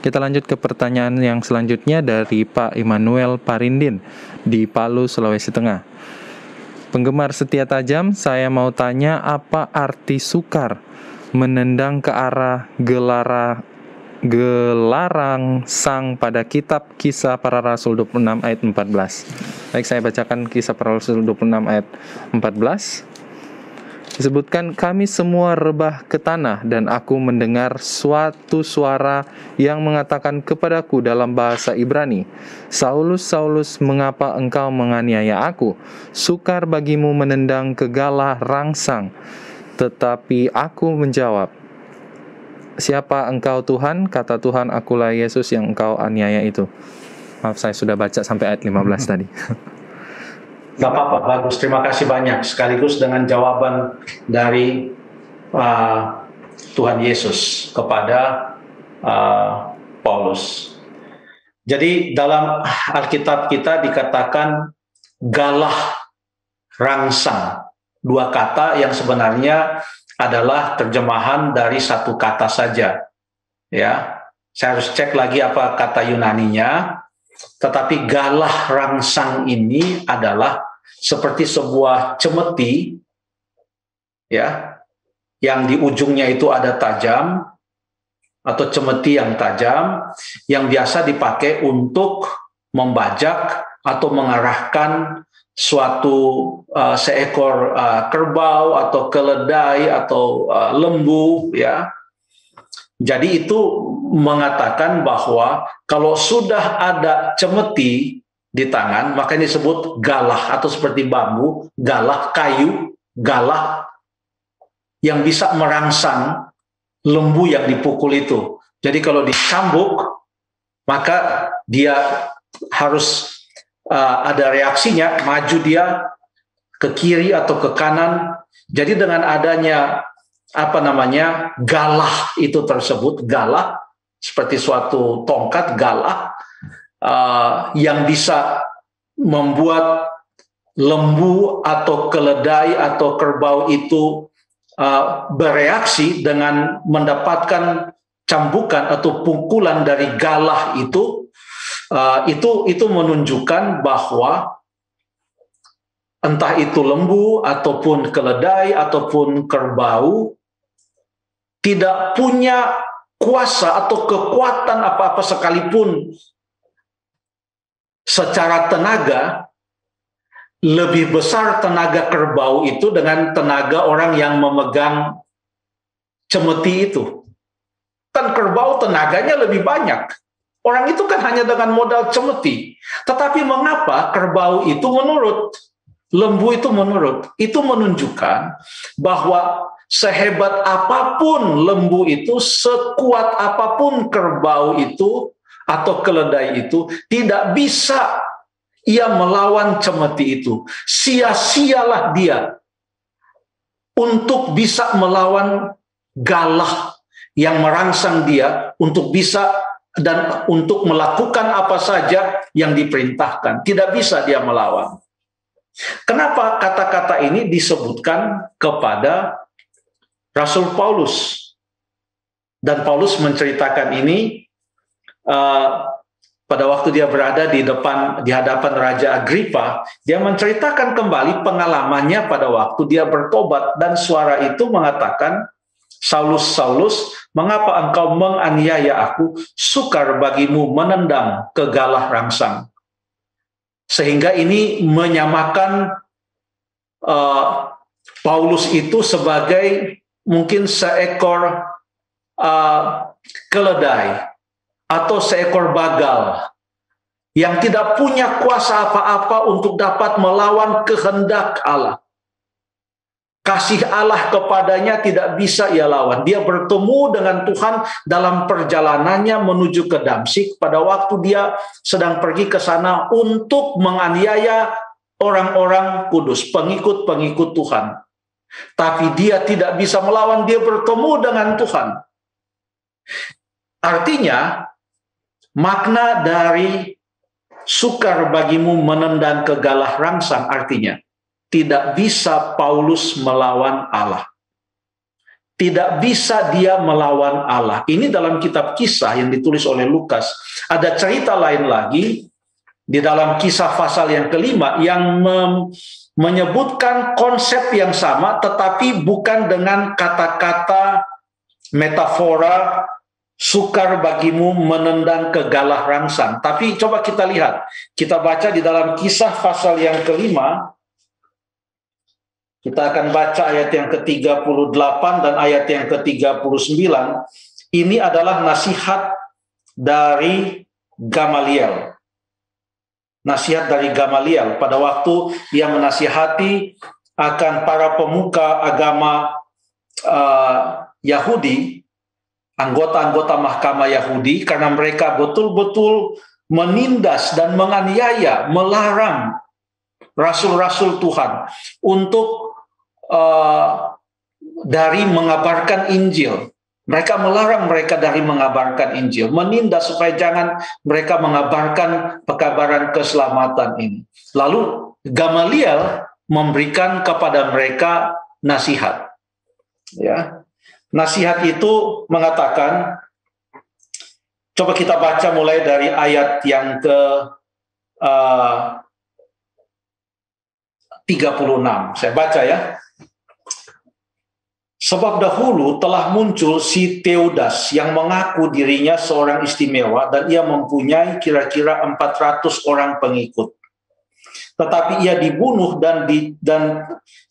Kita lanjut ke pertanyaan yang selanjutnya dari Pak Immanuel Parindin di Palu, Sulawesi Tengah. Penggemar setia tajam, saya mau tanya apa arti sukar menendang ke arah gelarang sang pada kitab Kisah Para Rasul 26 ayat 14. Baik, saya bacakan Kisah Para Rasul 26 ayat 14. Disebutkan, kami semua rebah ke tanah dan aku mendengar suatu suara yang mengatakan kepadaku dalam bahasa Ibrani, Saulus, Saulus, mengapa engkau menganiaya aku? Sukar bagimu menendang ke galah rangsang. Tetapi aku menjawab, siapa engkau Tuhan? Kata Tuhan, akulah Yesus yang engkau aniaya itu. Maaf, saya sudah baca sampai ayat 15 tadi. Gak apa-apa, bagus. Terima kasih banyak. Sekaligus dengan jawaban dari Tuhan Yesus kepada Paulus. Jadi dalam Alkitab kita dikatakan galah rangsang. Dua kata yang sebenarnya adalah terjemahan dari satu kata saja. Ya, saya harus cek lagi apa kata Yunaninya. Tetapi galah rangsang ini adalah seperti sebuah cemeti, ya, yang di ujungnya itu ada tajam, atau cemeti yang tajam, yang biasa dipakai untuk membajak atau mengarahkan suatu seekor kerbau atau keledai atau lembu, ya. Jadi itu mengatakan bahwa kalau sudah ada cemeti di tangan, maka disebut galah, atau seperti bambu, galah, kayu, galah yang bisa merangsang lembu yang dipukul itu. Jadi kalau dicambuk, maka dia harus ada reaksinya, maju dia ke kiri atau ke kanan. Jadi dengan adanya galah itu tersebut, galah seperti suatu tongkat galah yang bisa membuat lembu atau keledai atau kerbau itu bereaksi dengan mendapatkan cambukan atau pukulan dari galah itu menunjukkan bahwa entah itu lembu ataupun keledai ataupun kerbau tidak punya kuasa atau kekuatan apa-apa sekalipun secara tenaga lebih besar tenaga kerbau itu dengan tenaga orang yang memegang cemeti itu. Kan kerbau tenaganya lebih banyak. Orang itu kan hanya dengan modal cemeti. Tetapi mengapa kerbau itu menurut, lembu itu menurut? Itu menunjukkan bahwa sehebat apapun lembu itu, sekuat apapun kerbau itu atau keledai itu, tidak bisa ia melawan cemeti itu. Sia-sialah dia untuk bisa melawan galah yang merangsang dia untuk bisa dan untuk melakukan apa saja yang diperintahkan. Tidak bisa dia melawan. Kenapa kata-kata ini disebutkan kepada Rasul Paulus? Dan Paulus menceritakan ini pada waktu dia berada di hadapan Raja Agripa. Dia menceritakan kembali pengalamannya pada waktu dia bertobat, dan suara itu mengatakan, Saulus, Saulus, mengapa engkau menganiaya aku? Sukar bagimu menendang ke galah rangsang. Sehingga ini menyamakan Paulus itu sebagai mungkin seekor keledai atau seekor bagal yang tidak punya kuasa apa-apa untuk dapat melawan kehendak Allah. Kasih Allah kepadanya tidak bisa ia lawan. Dia bertemu dengan Tuhan dalam perjalanannya menuju ke Damsyik pada waktu dia sedang pergi ke sana untuk menganiaya orang-orang kudus, pengikut-pengikut Tuhan. Tapi dia tidak bisa melawan, dia bertemu dengan Tuhan. Artinya, makna dari sukar bagimu menendang ke galah rangsang artinya tidak bisa Paulus melawan Allah. tidak bisa dia melawan Allah. Ini dalam kitab Kisah yang ditulis oleh Lukas. Ada cerita lain lagi di dalam Kisah pasal yang kelima yang menyebutkan konsep yang sama, tetapi bukan dengan kata-kata metafora sukar bagimu menendang ke galah rangsang. Tapi coba kita lihat, kita baca di dalam Kisah pasal yang kelima. Kita akan baca ayat yang ke-38 dan ayat yang ke-39. Ini adalah nasihat dari Gamaliel. Nasihat dari Gamaliel pada waktu ia menasihati akan para pemuka agama Yahudi, anggota-anggota mahkamah Yahudi, karena mereka betul-betul menindas dan menganiaya, melarang rasul-rasul Tuhan untuk dari mengabarkan Injil. Mereka melarang mereka dari mengabarkan Injil, menindas supaya jangan mereka mengabarkan pekabaran keselamatan ini. Lalu Gamaliel memberikan kepada mereka nasihat. Ya, nasihat itu mengatakan, coba kita baca mulai dari ayat yang ke 36. Saya baca ya. Sebab dahulu telah muncul si Teudas yang mengaku dirinya seorang istimewa dan ia mempunyai kira-kira 400 orang pengikut. Tetapi ia dibunuh dan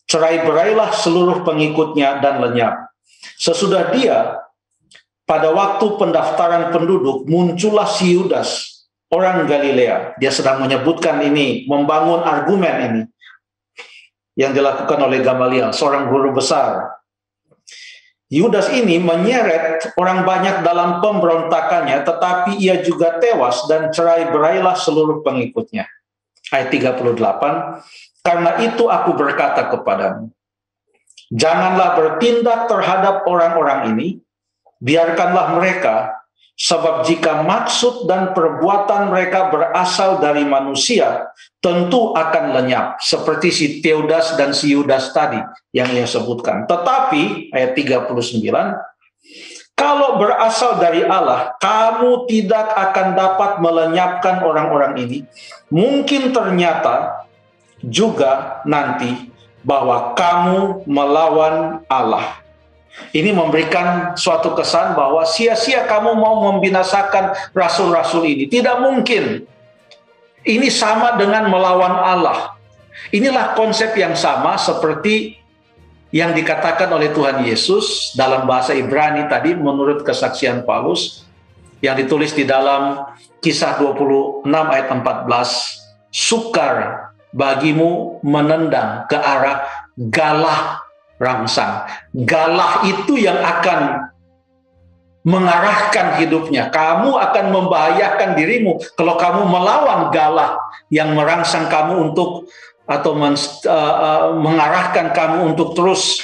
cerai-berailah seluruh pengikutnya dan lenyap. Sesudah dia, pada waktu pendaftaran penduduk, muncullah si Yudas, orang Galilea. Dia sedang menyebutkan ini, membangun argumen ini yang dilakukan oleh Gamaliel, seorang guru besar. Yudas ini menyeret orang banyak dalam pemberontakannya, tetapi ia juga tewas dan cerai-berailah seluruh pengikutnya. Ayat 38, karena itu aku berkata kepadamu, janganlah bertindak terhadap orang-orang ini, biarkanlah mereka, sebab jika maksud dan perbuatan mereka berasal dari manusia, tentu akan lenyap, seperti si Teudas dan si Yudas tadi yang ia sebutkan. Tetapi, ayat 39, kalau berasal dari Allah, kamu tidak akan dapat melenyapkan orang-orang ini. Mungkin ternyata juga nanti bahwa kamu melawan Allah. Ini memberikan suatu kesan bahwa sia-sia kamu mau membinasakan rasul-rasul ini. Tidak mungkin. Ini sama dengan melawan Allah. Inilah konsep yang sama seperti yang dikatakan oleh Tuhan Yesus dalam bahasa Ibrani tadi menurut kesaksian Paulus yang ditulis di dalam Kisah 26 ayat 14. Sukar bagimu menendang ke arah galah rangsang. Galah itu yang akan mengarahkan hidupnya. Kamu akan membahayakan dirimu kalau kamu melawan galah yang merangsang kamu untuk atau mengarahkan kamu untuk terus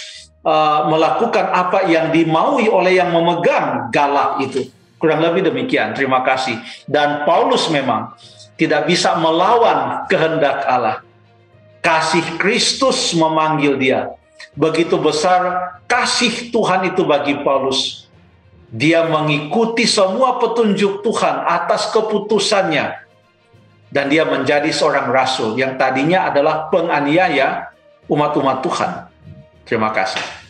melakukan apa yang dimaui oleh yang memegang galah itu. Kurang lebih demikian. Terima kasih. Dan Paulus memang tidak bisa melawan kehendak Allah. Kasih Kristus memanggil dia. Begitu besar kasih Tuhan itu bagi Paulus. Dia mengikuti semua petunjuk Tuhan atas keputusannya. Dan dia menjadi seorang rasul yang tadinya adalah penganiaya umat-umat Tuhan. Terima kasih.